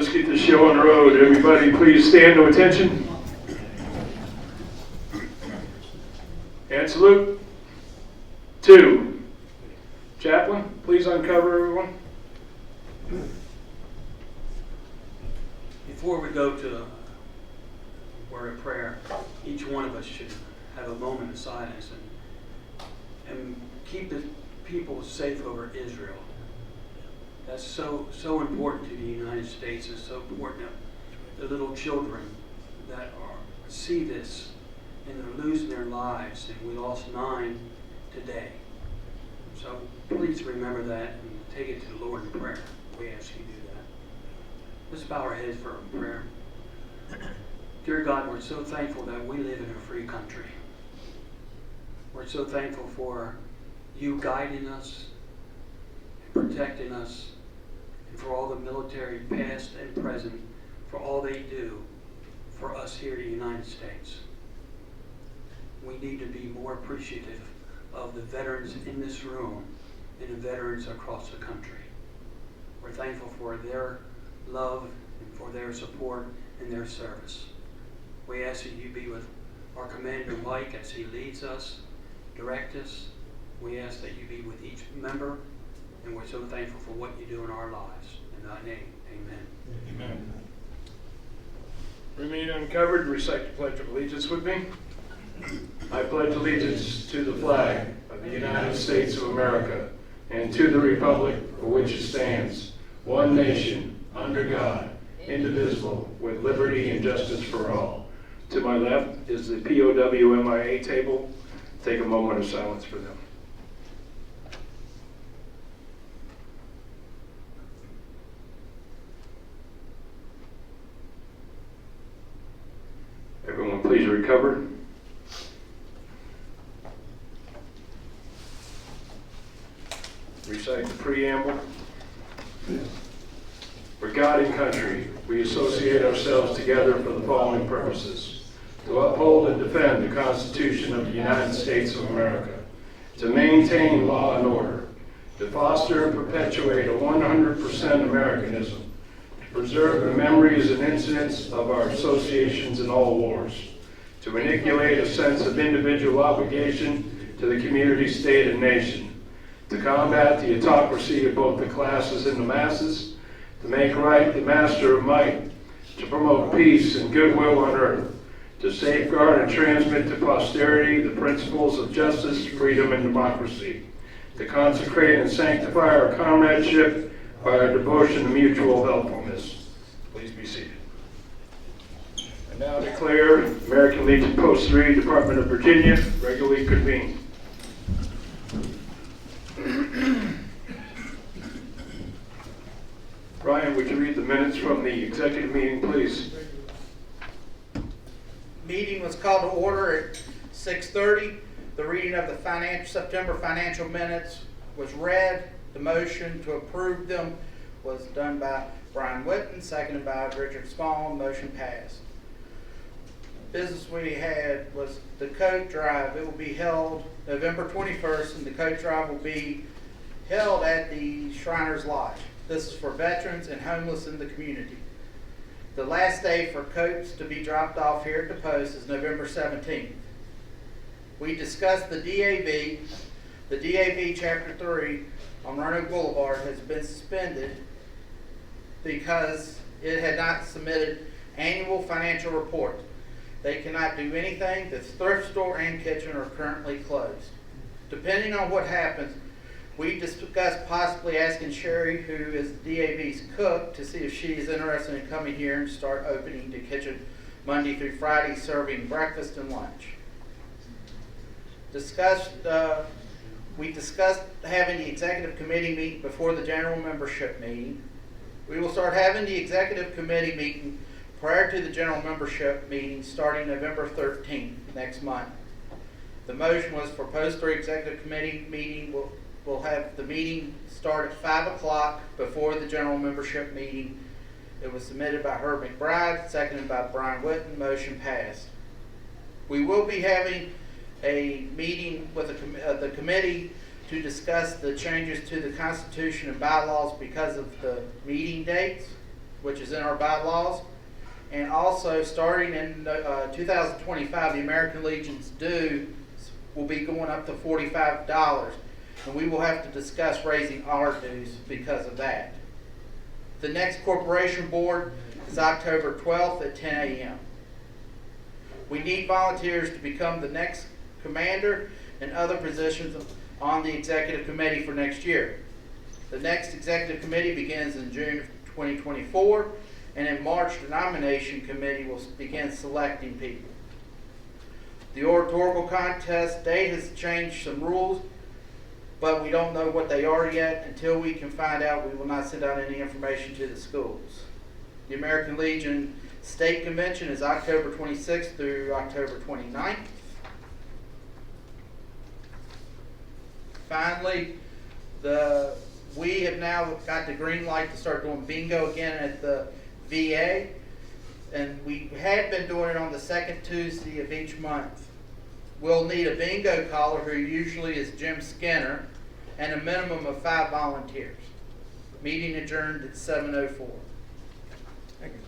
let's get this show on the road. Everybody, please stand to attention. And salute. 2. Chaplain, please uncover everyone. Before we go to a word of prayer, each one of us should have a moment of silence and keep the people safe over Israel. That's so important to the United States. It's so important to the little children that see this and they're losing their lives. And we lost 9 today. So please remember that and take it to the Lord in prayer. We ask you to do that. Let's bow our heads for a prayer. Dear God, we're so thankful that we live in a free country. We're so thankful for you guiding us and protecting us, and for all the military past and present, for all they do for us here in the United States. We need to be more appreciative of the veterans in this room and the veterans across the country. We're thankful for their love and for their support and their service. We ask that you be with our Commander Mike as he leads us, direct us. We ask that you be with each member, and we're so thankful for what you do in our lives. In thy name, amen. Amen. Remain uncovered. Recite the Pledge of Allegiance with me. I pledge allegiance to the flag of the United States of America and to the republic for which it stands, one nation, under God, indivisible, with liberty and justice for all. To my left is the POWMIA table. Take a moment of silence for them. Everyone, please recover. Recite the preamble. For God and country, we associate ourselves together for the following purposes: to uphold and defend the Constitution of the United States of America, to maintain law and order, to foster and perpetuate a 100% Americanism, to preserve the memories and incidents of our associations in all wars, to inoculate a sense of individual obligation to the community, state, and nation, to combat the autocracy of both the classes and the masses, to make right the master of might, to promote peace and goodwill on earth, to safeguard and transmit to posterity the principles of justice, freedom, and democracy, to consecrate and sanctify our comradeship by our devotion to mutual helpfulness. Please be seated. I now declare American Legion Post 3, Department of Virginia, regularly convened. Ryan, would you read the minutes from the executive meeting, please? Meeting was called to order at 6:30. The reading of the September financial minutes was read. The motion to approve them was done by Brian Whitten, seconded by Richard Small. Motion passed. Business we had was the coat drive. It will be held November 21st, and the coat drive will be held at the Shriners Lodge. This is for veterans and homeless in the community. The last day for coats to be dropped off here at the post is November 17th. We discussed the DAV. The DAV Chapter 3 on Roanoke Boulevard has been suspended because it had not submitted annual financial report. They cannot do anything. The thrift store and kitchen are currently closed. Depending on what happens, we discussed possibly asking Sherry, who is DAV's cook, to see if she is interested in coming here and start opening the kitchen Monday through Friday, serving breakfast and lunch. We discussed having the executive committee meet before the general membership meeting. We will start having the executive committee meeting prior to the general membership meeting starting November 13th, next month. The motion was for Post 3 executive committee meeting. We'll have the meeting start at 5 o'clock before the general membership meeting. It was submitted by Herb McBride, seconded by Brian Whitten. Motion passed. We will be having a meeting with the committee to discuss the changes to the Constitution and bylaws because of the meeting dates. which is in our bylaws. And also, starting in 2025, the American Legion's due will be going up to $45. And we will have to discuss raising our dues because of that. The next corporation board is October 12th at 10 a.m. We need volunteers to become the next commander and other positions on the executive committee for next year. The next executive committee begins in June of 2024, and in March the nomination committee will begin selecting people. The oratorical contest date has changed some rules, but we don't know what they are yet. Until we can find out, we will not send out any information to the schools. The American Legion State Convention is October 26th through October 29th. Finally, we have now got the green light to start doing bingo again at the VA, and we had been doing it on the second Tuesday of each month. We'll need a bingo caller, who usually is Jim Skinner, and a minimum of 5 volunteers. Meeting adjourned at 7:04. Thank you.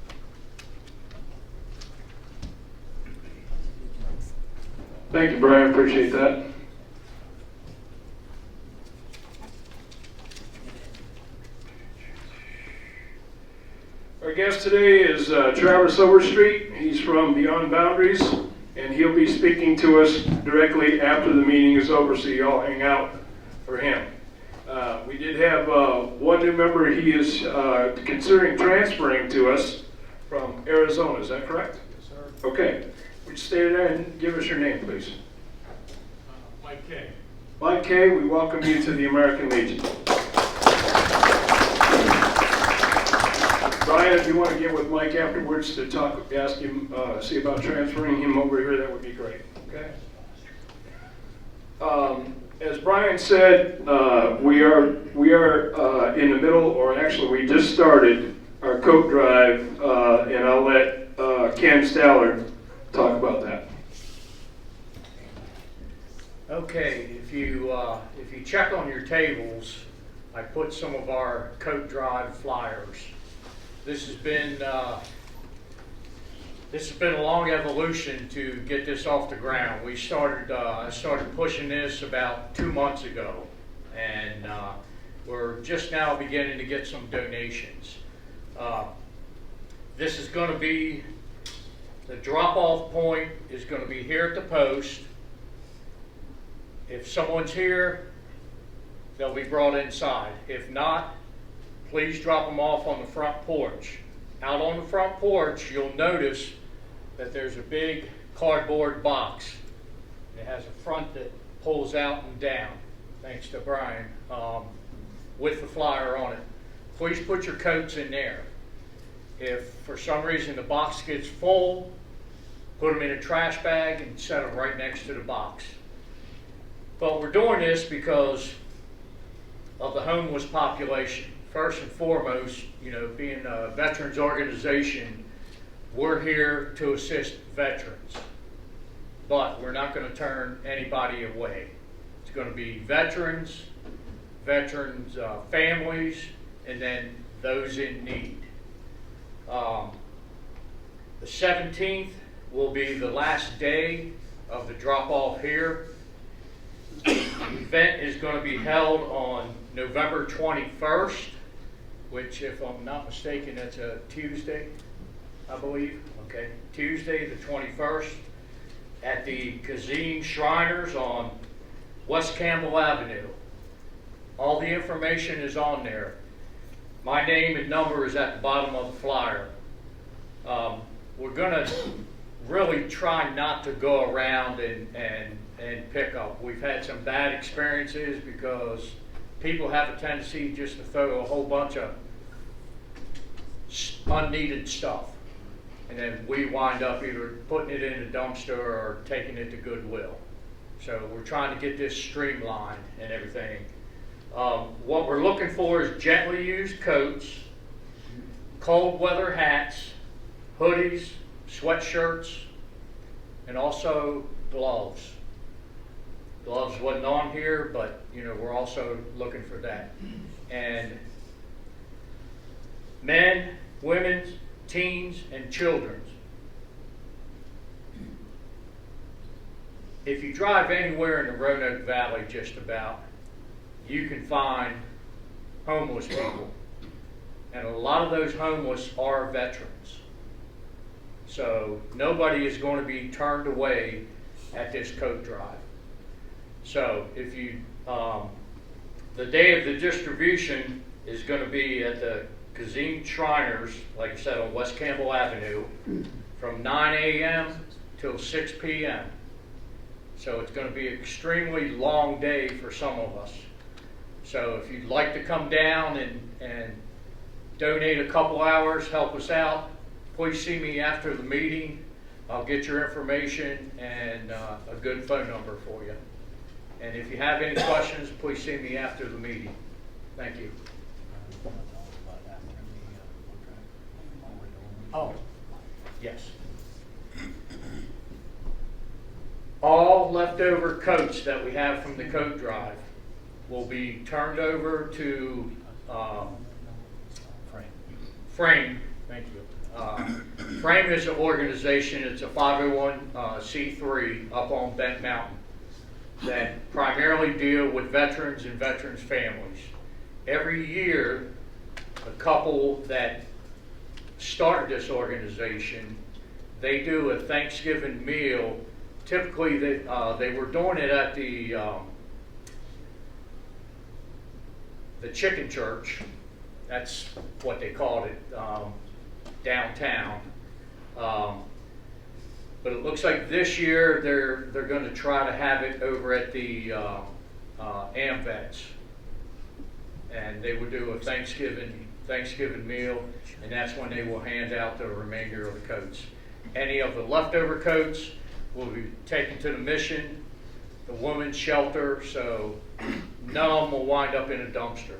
Thank you, Brian. Appreciate that. Our guest today is Travis Overstreet. He's from Beyond Boundaries, and he'll be speaking to us directly after the meeting is over, so you all hang out for him. We did have one new member. He is considering transferring to us from Arizona. Is that correct? Yes, sir. Okay. Would you stay there and give us your name, please? Mike K. Mike K., we welcome you to the American Legion. Brian, if you want to get with Mike afterwards to talk, ask him, see about transferring him over here, that would be great. Okay. As Brian said, we are in the middle, or actually we just started our coat drive, and I'll let Ken Stallard talk about that. Okay, if you check on your tables, I put some of our coat drive flyers. This has been a long evolution to get this off the ground. I started pushing this about 2 months ago, and we're just now beginning to get some donations. This is going to be, the drop-off point is going to be here at the post. If someone's here, they'll be brought inside. If not, please drop them off on the front porch. Out on the front porch, you'll notice that there's a big cardboard box. It has a front that pulls out and down, thanks to Brian, with the flyer on it. Please put your coats in there. If for some reason the box gets full, put them in a trash bag and set them right next to the box. But we're doing this because of the homeless population. First and foremost, being a veterans organization, we're here to assist veterans. But we're not going to turn anybody away. It's going to be veterans, families, and then those in need. The 17th will be the last day of the drop-off here. The event is going to be held on November 21st, which, if I'm not mistaken, that's a Tuesday, I believe. Okay, Tuesday the 21st at the Kazine Shriners on West Campbell Avenue. All the information is on there. My name and number is at the bottom of the flyer. We're going to really try not to go around and pick up. We've had some bad experiences because people have a tendency just to throw a whole bunch of unneeded stuff. And then we wind up either putting it in a dumpster or taking it to Goodwill. So we're trying to get this streamlined and everything. What we're looking for is gently used coats, cold weather hats, hoodies, sweatshirts, and also gloves. Gloves wasn't on here, but we're also looking for that. And men, women's, teens, and children's. If you drive anywhere in the Roanoke Valley, just about, you can find homeless people. And a lot of those homeless are veterans. So nobody is going to be turned away at this coat drive. So if you, the day of the distribution is going to be at the Kazim Shriners, like I said, on West Campbell Avenue, from 9 a.m. till 6 p.m. So it's going to be an extremely long day for some of us. So if you'd like to come down and donate a couple hours, help us out, please see me after the meeting. I'll get your information and a good phone number for you. And if you have any questions, please see me after the meeting. Thank you. Oh, yes. All leftover coats that we have from the coat drive will be turned over to Frame. Thank you. Frame is an organization. It's a 501c3 up on Bent Mountain that primarily deal with veterans and veterans' families. Every year, a couple that started this organization, they do a Thanksgiving meal. Typically, they were doing it at the Chicken Church. That's what they called it, downtown. But it looks like this year they're going to try to have it over at the AMVETS, and they would do a Thanksgiving meal, and that's when they will hand out the remainder of the coats. Any of the leftover coats will be taken to the mission, the women's shelter, so none of them will wind up in a dumpster.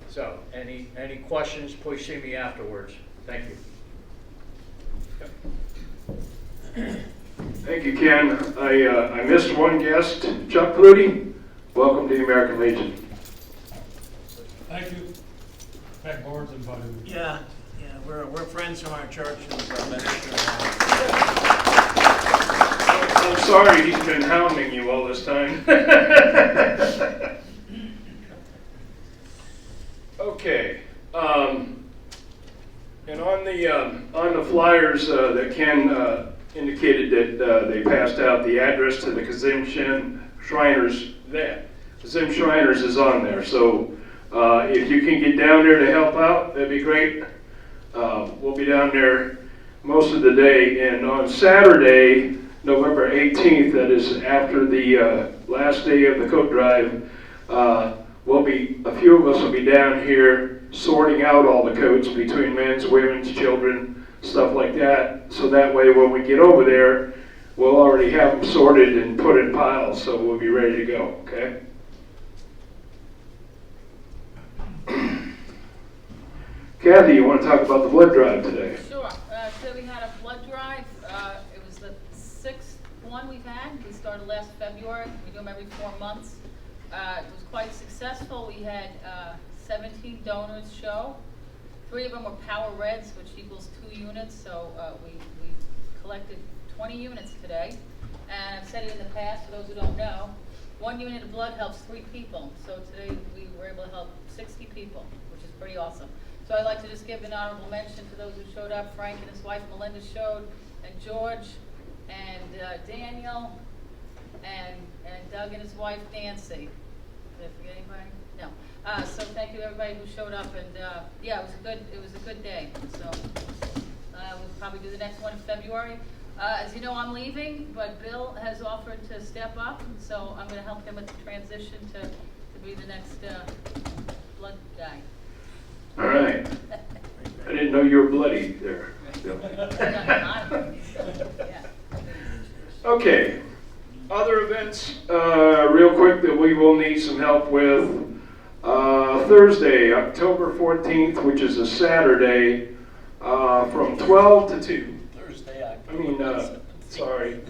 So, any questions, please see me afterwards. Thank you. Thank you, Ken. I missed one guest, Chuck Flutie. Welcome to the American Legion. Thank you. Pat Barnes invited me. Yeah, we're friends from our church and from ministry. I'm sorry he's been hounding you all this time. Okay. And on the flyers that Ken indicated that they passed out, the address to the Kazim Shriners. Kazim Shriners is on there. So if you can get down there to help out, that'd be great. We'll be down there most of the day. And on Saturday, November 18th, that is after the last day of the coat drive, a few of us will be down here sorting out all the coats between men's, women's, children, stuff like that. So that way when we get over there, we'll already have them sorted and put in piles, so we'll be ready to go, okay? Kathy, you want to talk about the blood drive today? Sure. So we had a blood drive. It was the 6th one we've had. We started last February. We do them every 4 months. It was quite successful. We had 17 donors show. 3 of them were Power Reds, which equals 2 units. So we collected 20 units today. And I've said it in the past, for those who don't know, 1 unit of blood helps 3 people. So today we were able to help 60 people, which is pretty awesome. So I'd like to just give an honorable mention to those who showed up. Frank and his wife Melinda showed, and George, and Daniel, and Doug and his wife Nancy. Did I forget anybody? No. So thank you everybody who showed up, and yeah, it was a good day. So we'll probably do the next one in February. As you know, I'm leaving, but Bill has offered to step up, so I'm going to help him with the transition to be the next blood guy. All right. I didn't know you were bloody there. Okay. Other events, real quick, that we will need some help with. Thursday, October 14th, which is a Saturday, from 12 to 2. Thursday, Sorry.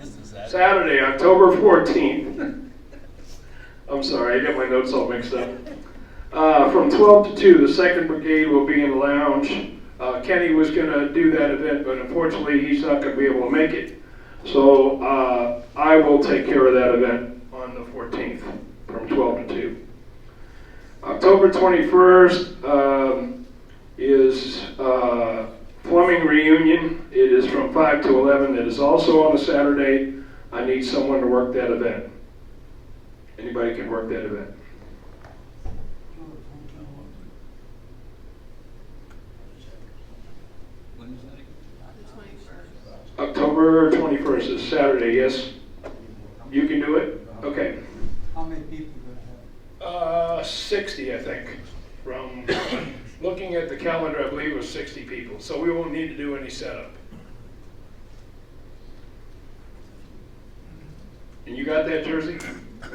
Saturday, October 14th. I'm sorry, I got my notes all mixed up. From 12 to 2, the 2nd Brigade will be in the lounge. Kenny was going to do that event, but unfortunately he's not going to be able to make it. So I will take care of that event on the 14th from 12 to 2. October 21st is plumbing reunion. It is from 5 to 11. It is also on a Saturday. I need someone to work that event. Anybody can work that event. October 21st is Saturday, yes? You can do it? Okay. How many people do you have? 60, I think. From looking at the calendar, I believe it was 60 people. So we won't need to do any setup. And you got that, Jersey? Hey,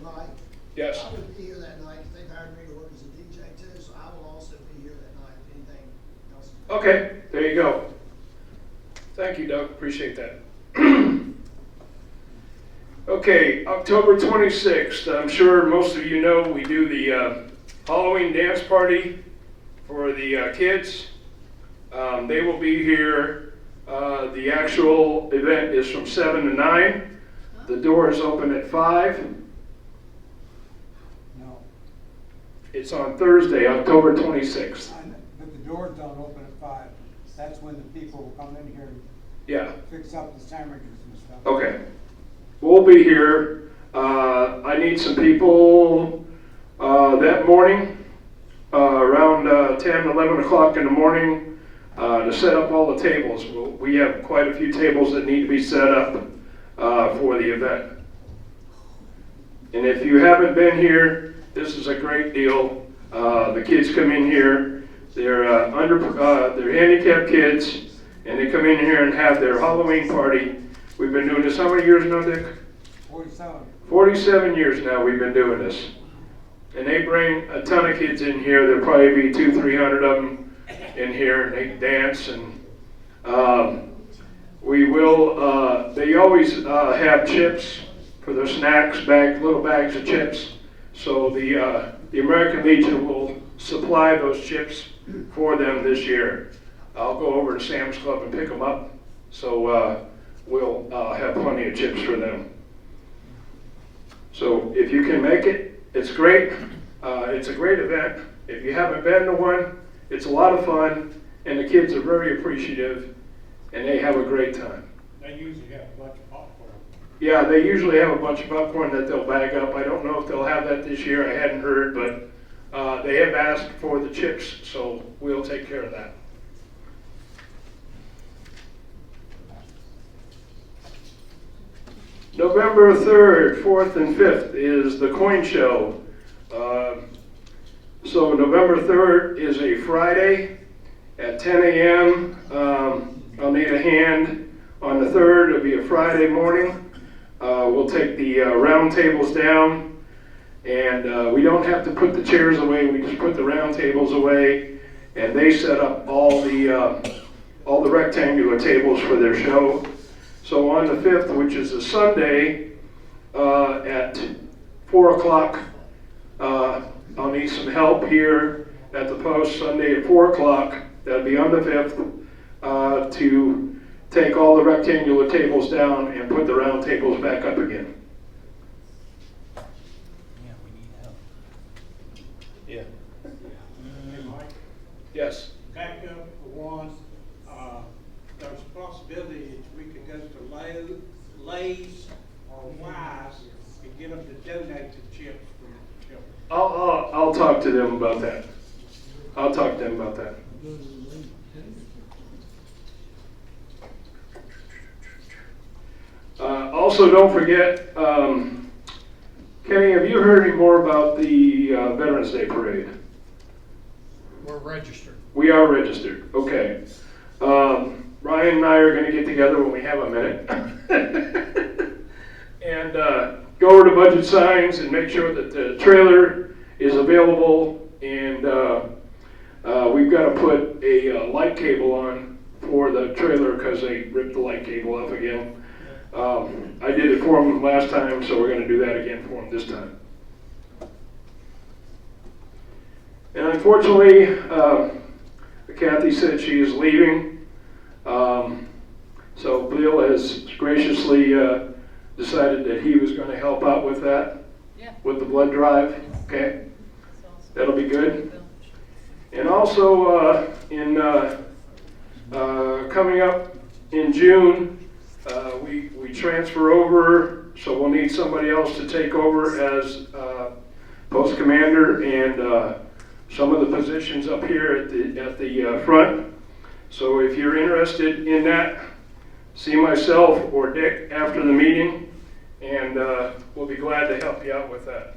Mike. Yes. I will be here that night, 'cause they've hired me to work as a DJ too, so I will also be here that night, if anything else. Okay, there you go. Thank you, Doug, appreciate that. Okay, October 26th, I'm sure most of you know we do the Halloween dance party for the kids. They will be here. The actual event is from 7 to 9. The door is open at 5. No. It's on Thursday, October 26th. But the doors don't open at 5. That's when the people will come in here and Yeah, fix up the sandwiches and stuff. okay. We'll be here. I need some people that morning, around 10, 11 o'clock in the morning, to set up all the tables. We have quite a few tables that need to be set up for the event. And if you haven't been here, this is a great deal. The kids come in here. They're they're handicapped kids, and they come in here and have their Halloween party. We've been doing this how many years now, Dick? 47. 47 years now we've been doing this. And they bring a ton of kids in here. There'll probably be 200-300 of them in here, and they dance. And we will, they always have chips for their snacks, little bags of chips. So the American Legion will supply those chips for them this year. I'll go over to Sam's Club and pick them up. So we'll have plenty of chips for them. So if you can make it, it's great. It's a great event. If you haven't been to one, it's a lot of fun, and the kids are very appreciative, and they have a great time. They usually have a bunch of popcorn. Yeah, they usually have a bunch of popcorn that they'll bag up. I don't know if they'll have that this year. I hadn't heard, but they have asked for the chips, so we'll take care of that. November 3rd, 4th, and 5th is the coin show. So November 3rd is a Friday at 10 a.m. I'll need a hand on the 3rd. It'll be a Friday morning. We'll take the round tables down, and we don't have to put the chairs away. We just put the round tables away, and they set up all the rectangular tables for their show. So on the 5th, which is a Sunday, at 4 o'clock, I'll need some help here at the post Sunday at 4 o'clock. That'll be on the 5th, to take all the rectangular tables down and put the round tables back up again. Yeah, we need help. Yeah. Hey, Mike, Yes. back up for one, there's a possibility that we could go to Lay's or Wise and get them to donate the chips for the children. I'll talk to them about that. I'll talk to them about that. Also, don't forget, Kenny, have you heard any more about the Veterans Day Parade? We're registered. We are registered, okay. Ryan and I are going to get together when we have a minute and go over to budget signs and make sure that the trailer is available, and we've got to put a light cable on for the trailer because they ripped the light cable off again. I did it for him last time, so we're going to do that again for him this time. And unfortunately, Kathy said she is leaving. So Bill has graciously decided that he was going to help out with that, with the blood drive. Okay, that'll be good. And also coming up in June, we transfer over, so we'll need somebody else to take over as post commander and some of the positions up here at the front. So if you're interested in that, see myself or Dick after the meeting, and we'll be glad to help you out with that.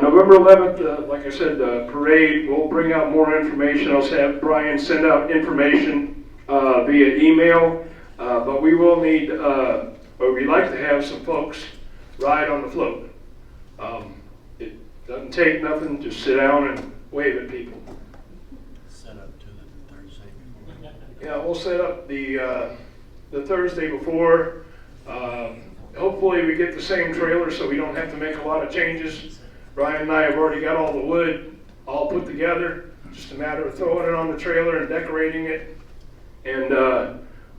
November 11th, like I said, the parade, we'll bring out more information. I'll have Brian send out information via email, but we will need, or we'd like to have some folks ride on the float. It doesn't take nothing, just sit down and wave at people. Set up to the Thursday before. Yeah, we'll set up the Thursday before. Hopefully we get the same trailer so we don't have to make a lot of changes. Brian and I have already got all the wood all put together. Just a matter of throwing it on the trailer and decorating it. And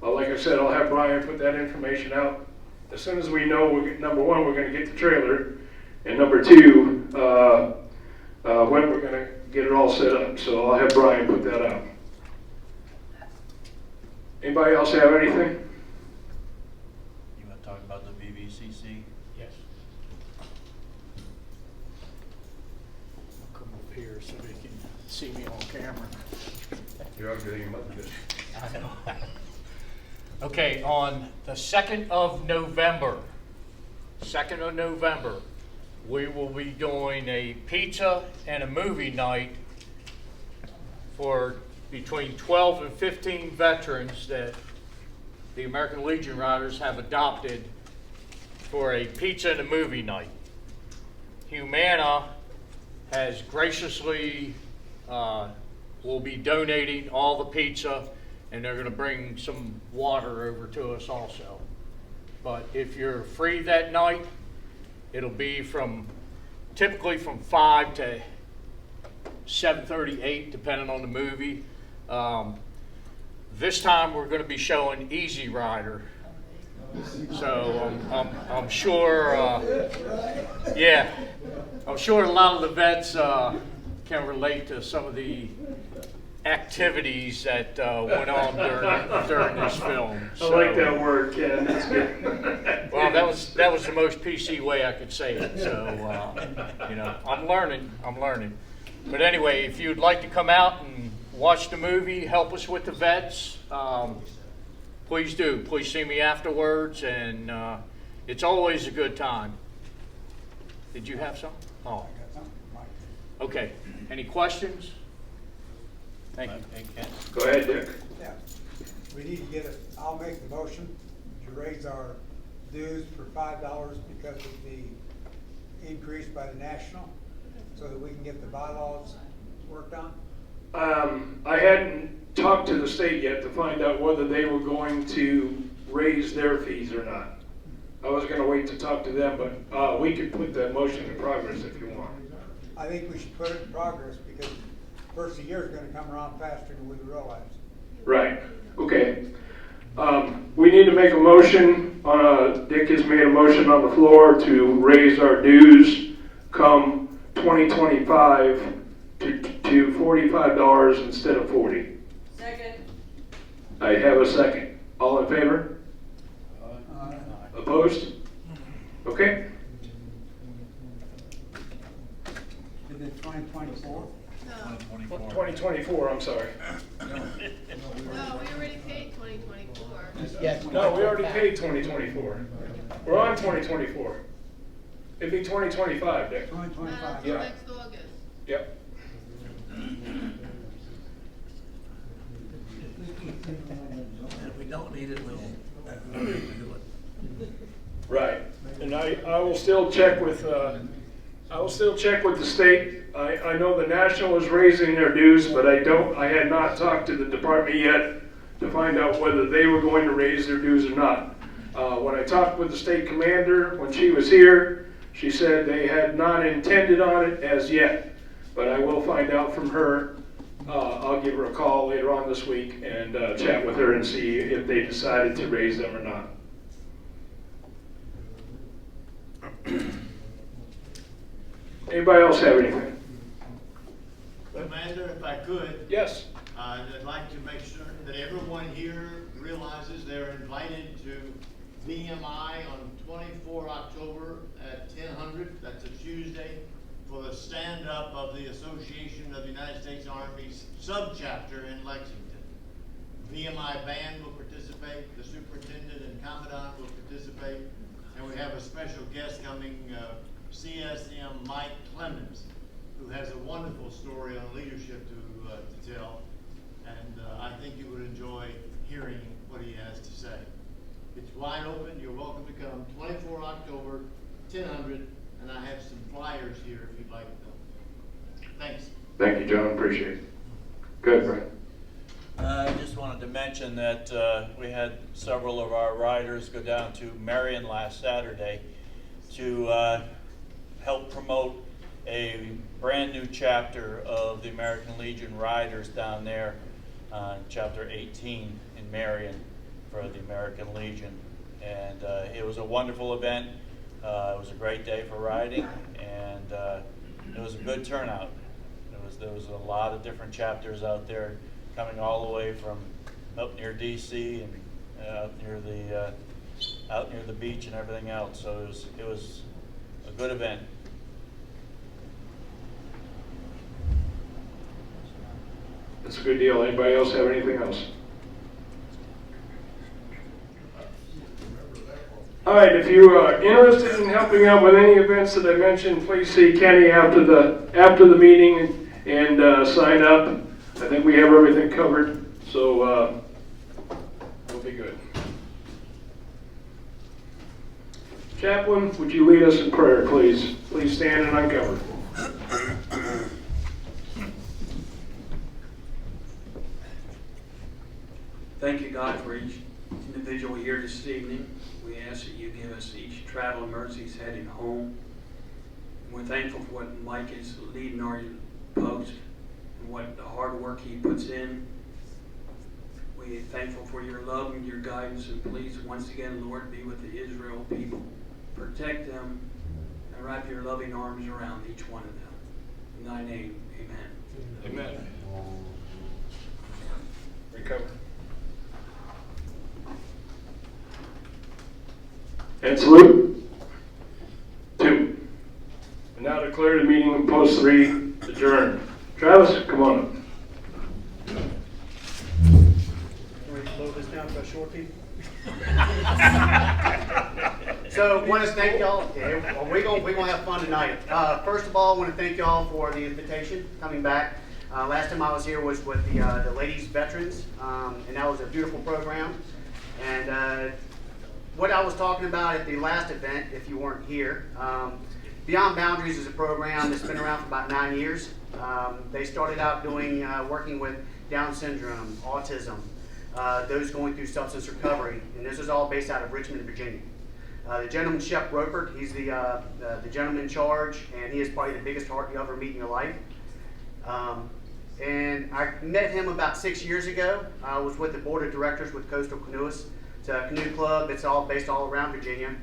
like I said, I'll have Brian put that information out. As soon as we know, number one, we're going to get the trailer. And number two, when we're going to get it all set up. So I'll have Brian put that out. Anybody else have anything? You want to talk about the VVCC? Yes. I'll come up here so they can see me on camera. You're all getting about this. I know. Okay, on the 2nd of November, we will be doing a pizza and a movie night for between 12 and 15 veterans that the American Legion Riders have adopted for a pizza and a movie night. Humana has graciously will be donating all the pizza, and they're going to bring some water over to us also. But if you're free that night, it'll be typically from 5 to 7:30, 8, depending on the movie. This time we're going to be showing Easy Rider. So I'm sure, I'm sure a lot of the vets can relate to some of the activities that went on during this film. I like that word, Ken. That's good. Well, that was the most PC way I could say it. So I'm learning. But anyway, if you'd like to come out and watch the movie, help us with the vets, please do. Please see me afterwards, and it's always a good time. Did you have some? Oh. Okay. Any questions? Thank you. Hey, Ken? Go ahead, Dick. Yeah, we need to I'll make the motion to raise our dues for $5 because of the increase by the national, so that we can get the bylaws worked on. I hadn't talked to the state yet to find out whether they were going to raise their fees or not. I was going to wait to talk to them, but we could put that motion in progress if you want. I think we should put it in progress because first of the year is going to come around faster than we realize. Right. Okay. We need to make a motion. Dick has made a motion on the floor to raise our dues come 2025 to $45 instead of $40. Second. I have a second. All in favor? Opposed? Okay. Is it 2024? No, 2024, I'm sorry. no, we already paid 2024. Yes. No, we already paid 2024. We're on 2024. It'd be 2025, Dick. 2025. Till Yeah. next August. Yep. If we don't need it, we'll do it. Right. And I will still check with I'll still check with the state. I know the National is raising their dues, but I had not talked to the department yet to find out whether they were going to raise their dues or not. When I talked with the state commander when she was here, she said they had not intended on it as yet, but I will find out from her. I'll give her a call later on this week and chat with her and see if they decided to raise them or not. Anybody else have anything? Commander, if I could, Yes. I'd like to make sure that everyone here realizes they're invited to VMI on 24 October at 10:00. That's a Tuesday, for the stand-up of the Association of the United States Army's subchapter in Lexington. VMI band will participate, the superintendent and commandant will participate, and we have a special guest coming, CSM Mike Clemens, who has a wonderful story on leadership to tell, and I think you would enjoy hearing what he has to say. It's wide open. You're welcome to come. 24 October, 10:00, and I have some flyers here if you'd like them. Thanks. Thank you, John. Appreciate it. Good, Brent. I just wanted to mention that we had several of our riders go down to Marion last Saturday to help promote a brand new chapter of the American Legion Riders down there, chapter 18 in Marion for the American Legion. And it was a wonderful event. It was a great day for riding, and it was a good turnout. There was a lot of different chapters out there, coming all the way from up near DC and out near the beach and everything else. So it was a good event. That's a good deal. Anybody else have anything else? All right, if you are interested in helping out with any events that I mentioned, please see Kenny after the meeting and sign up. I think we have everything covered, so we'll be good. Chaplain, would you lead us in prayer, please? Please stand and uncover. Thank you, God, for each individual here this evening. We ask that you give us each traveling mercies heading home. We're thankful for what Mike is leading our post and what the hard work he puts in. We're thankful for your love and your guidance, and please, once again, Lord, be with the Israel people. Protect them and wrap your loving arms around each one of them. In thy name, amen. Amen. Recover. And salute. 2. And now declare the meeting of Post 3 adjourned. Travis, come on up. Ready to slow this down for a short people? So, want to thank y'all. Yeah, we're gonna have fun tonight. First of all, I want to thank y'all for the invitation coming back. Last time I was here was with the ladies veterans, and that was a beautiful program. And what I was talking about at the last event, if you weren't here, Beyond Boundaries is a program that's been around for about 9 years. They started out working with Down syndrome, autism, those going through substance recovery, and this is all based out of Richmond, Virginia. The gentleman, Shep Ropert, he's the gentleman in charge, and he is probably the biggest heart you'll ever meet in your life. And I met him about 6 years ago. I was with the board of directors with Coastal Canoeists. It's a canoe club. It's all based all around Virginia.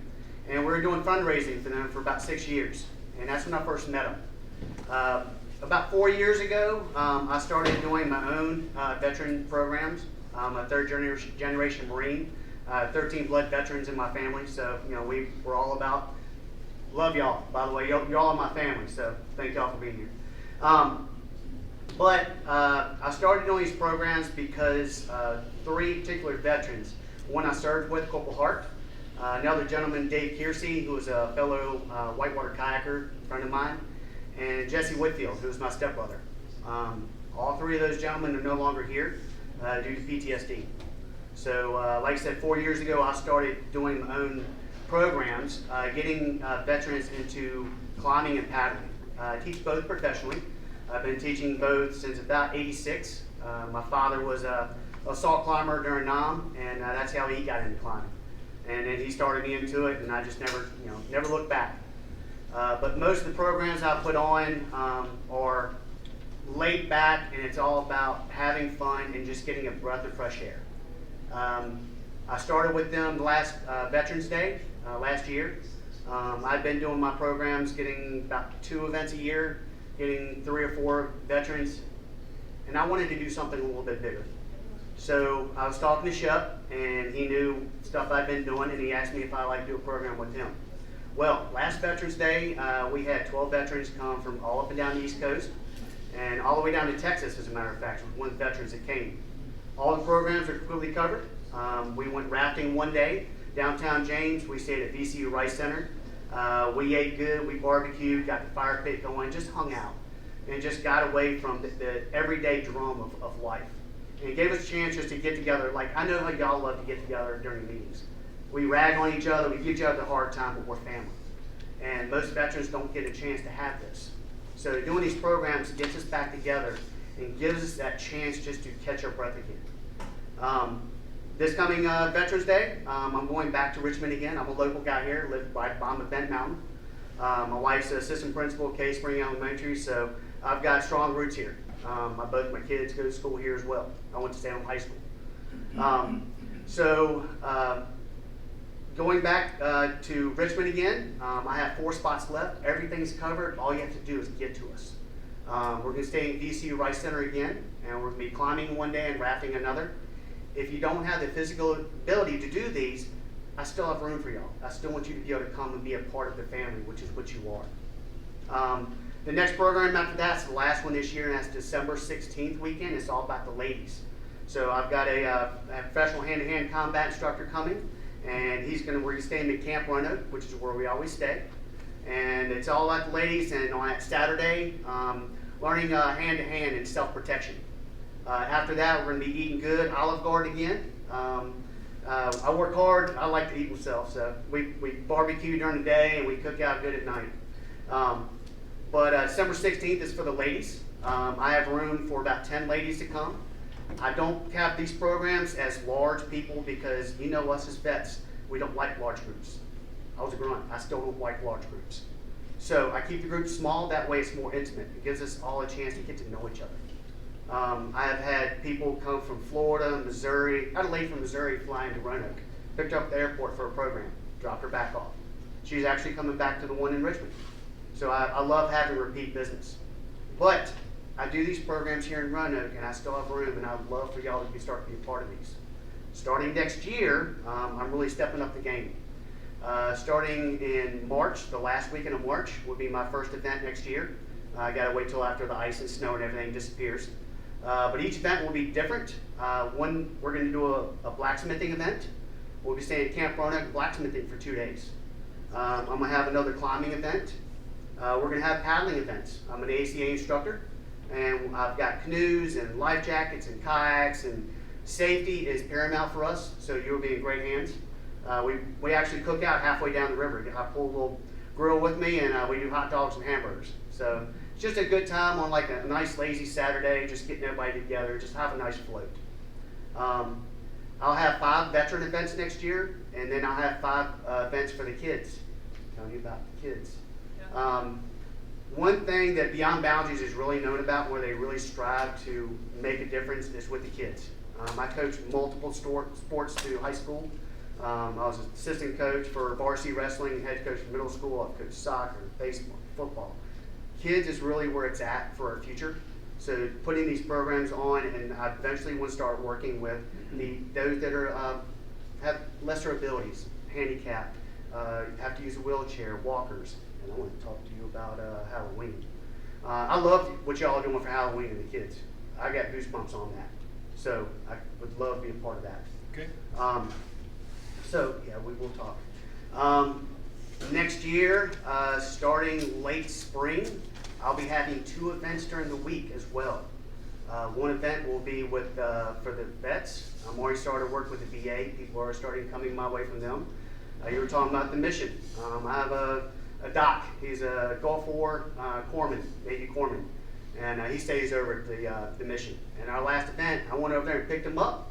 And we were doing fundraising for them for about 6 years. And that's when I first met him. About 4 years ago, I started doing my own veteran programs. I'm a third generation Marine. 13 blood veterans in my family. So, we're all about, love y'all, by the way. Y'all are my family. So thank y'all for being here. But I started doing these programs because 3 particular veterans. One I served with, Corporal Hart. Another gentleman, Dave Kiersey, who was a fellow whitewater kayaker, friend of mine. And Jesse Whitfield, who was my stepbrother. All 3 of those gentlemen are no longer here due to PTSD. So like I said, 4 years ago, I started doing my own programs, getting veterans into climbing and paddling. I teach both professionally. I've been teaching both since about '86. My father was a salt climber during NAM, and that's how he got into climbing. And then he started me into it, and I just never looked back. But most of the programs I put on are laid back, and it's all about having fun and just getting a breath of fresh air. I started with them last Veterans Day last year. I've been doing my programs, getting about 2 events a year, getting 3 or 4 veterans, and I wanted to do something a little bit bigger. So I was talking to Shep, and he knew stuff I'd been doing, and he asked me if I'd like to do a program with him. Well, last Veterans Day, we had 12 veterans come from all up and down the East Coast, and all the way down to Texas, as a matter of fact, with one of the veterans that came. All the programs are completely covered. We went rafting one day, downtown James. We stayed at VCU Rice Center. We ate good, we barbecued, got the fire pit going, just hung out, and just got away from the everyday drum of life. And it gave us a chance just to get together. Like, I know how y'all love to get together during meetings. We rag on each other, we give each other a hard time, but we're family. And most veterans don't get a chance to have this. So doing these programs gets us back together and gives us that chance just to catch our breath again. This coming Veterans Day, I'm going back to Richmond again. I'm a local guy here, live right by Bent Mountain. My wife's an assistant principal at Cave Spring Elementary, so I've got strong roots here. Both my kids go to school here as well. I went to Salem High School. Going back to Richmond again, I have 4 spots left. Everything's covered. All you have to do is get to us. We're going to stay in VCU Rice Center again, and we're going to be climbing one day and rafting another. If you don't have the physical ability to do these, I still have room for y'all. I still want you to be able to come and be a part of the family, which is what you are. The next program after that's the last one this year, and that's December 16th weekend. It's all about the ladies. So I've got a professional hand-to-hand combat instructor coming, and we're going to stay in Camp Roanoke, which is where we always stay. And it's all about the ladies, and on that Saturday, learning hand-to-hand and self-protection. After that, we're going to be eating good, Olive Garden again. I work hard. I like to eat myself, so we barbecue during the day and we cook out good at night. But December 16th is for the ladies. I have room for about 10 ladies to come. I don't have these programs as large people because you know us as vets, we don't like large groups. I was a grunt. I still don't like large groups. So I keep the groups small. That way it's more intimate. It gives us all a chance to get to know each other. I have had people come from Florida, Missouri. I had a lady from Missouri flying to Roanoke. Picked her up at the airport for a program. Dropped her back off. She's actually coming back to the one in Richmond. So I love having repeat business. But I do these programs here in Roanoke, and I still have room, and I'd love for y'all to start to be a part of these. Starting next year, I'm really stepping up the game. Starting in March, the last weekend of March, will be my first event next year. I got to wait till after the ice and snow and everything disappears. But each event will be different. One, we're going to do a blacksmithing event. We'll be staying at Camp Roanoke blacksmithing for 2 days. I'm going to have another climbing event. We're going to have paddling events. I'm an ACA instructor, and I've got canoes and life jackets and kayaks, and safety is paramount for us, so you'll be in great hands. We actually cook out halfway down the river. I pull a little grill with me, and we do hot dogs and hamburgers. So it's just a good time on like a nice lazy Saturday, just getting everybody together, just have a nice float. I'll have 5 veteran events next year, and then I'll have 5 events for the kids. Tell you about the kids. One thing that Beyond Boundaries is really known about, where they really strive to make a difference, is with the kids. I coached multiple sports through high school. I was an assistant coach for varsity wrestling, head coach for middle school. I've coached soccer, baseball, football. Kids is really where it's at for our future. So putting these programs on, and I eventually want to start working with those that are have lesser abilities, handicapped, have to use a wheelchair, walkers. And I want to talk to you about Halloween. I love what y'all are doing for Halloween and the kids. I got goosebumps on that. So I would love to be a part of that. Okay. So yeah, we will talk. Next year, starting late spring, I'll be having 2 events during the week as well. One event will be with for the vets. I'm already started work with the VA. People are starting coming my way from them. You were talking about the mission. I have a Doc. He's a Gulf War corpsman, Navy corpsman, and he stays over at the mission. And our last event, I went over there and picked him up.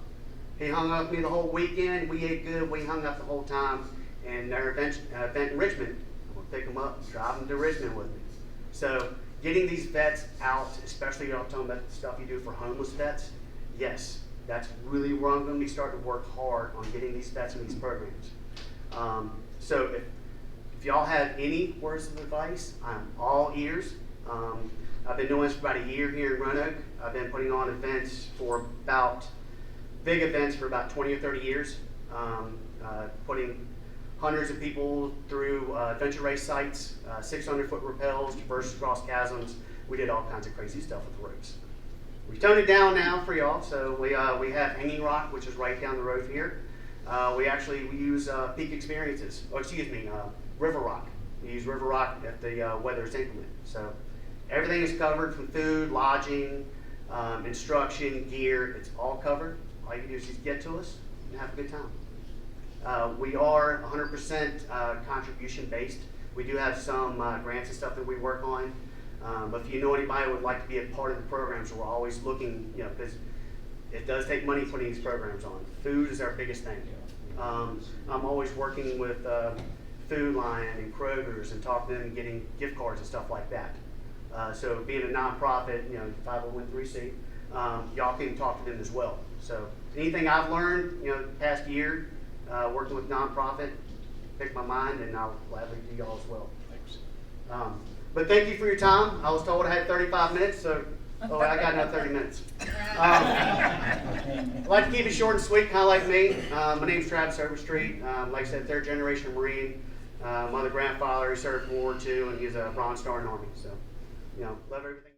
He hung out with me the whole weekend. We ate good. We hung out the whole time. And our event in Richmond, I'm gonna pick him up, drive him to Richmond with me. So getting these vets out, especially y'all talking about the stuff you do for homeless vets, yes, that's really where I'm going to be starting to work hard on getting these vets in these programs. So if y'all have any words of advice, I'm all ears. I've been doing this for about a year here in Roanoke. I've been putting on events for big events for about 20 or 30 years, putting hundreds of people through adventure race sites, 600-foot rappels, traverses across chasms. We did all kinds of crazy stuff with ropes. We've toned it down now for y'all, so we have Hanging Rock, which is right down the road here. We use Peak Experiences, River Rock. We use River Rock at the Weather's Inclement. So everything is covered from food, lodging, instruction, gear. It's all covered. All you do is just get to us and have a good time. We are 100% contribution based. We do have some grants and stuff that we work on. But if you know anybody who would like to be a part of the programs, we're always looking, because it does take money putting these programs on. Food is our biggest thing. I'm always working with Food Lion and Kroger's and talking to them and getting gift cards and stuff like that. So being a nonprofit, 501(c), y'all can talk to them as well. So anything I've learned, the past year, working with nonprofit, pick my mind, and I'll gladly do y'all as well. Thanks. But thank you for your time. I was told I had 35 minutes, so I got another 30 minutes. I like to keep it short and sweet, kind of like me. My name's Travis Overstreet. Like I said, third generation Marine. My other grandfather, he served World War II, and he's a Bronze Star in the Army. So, love everything.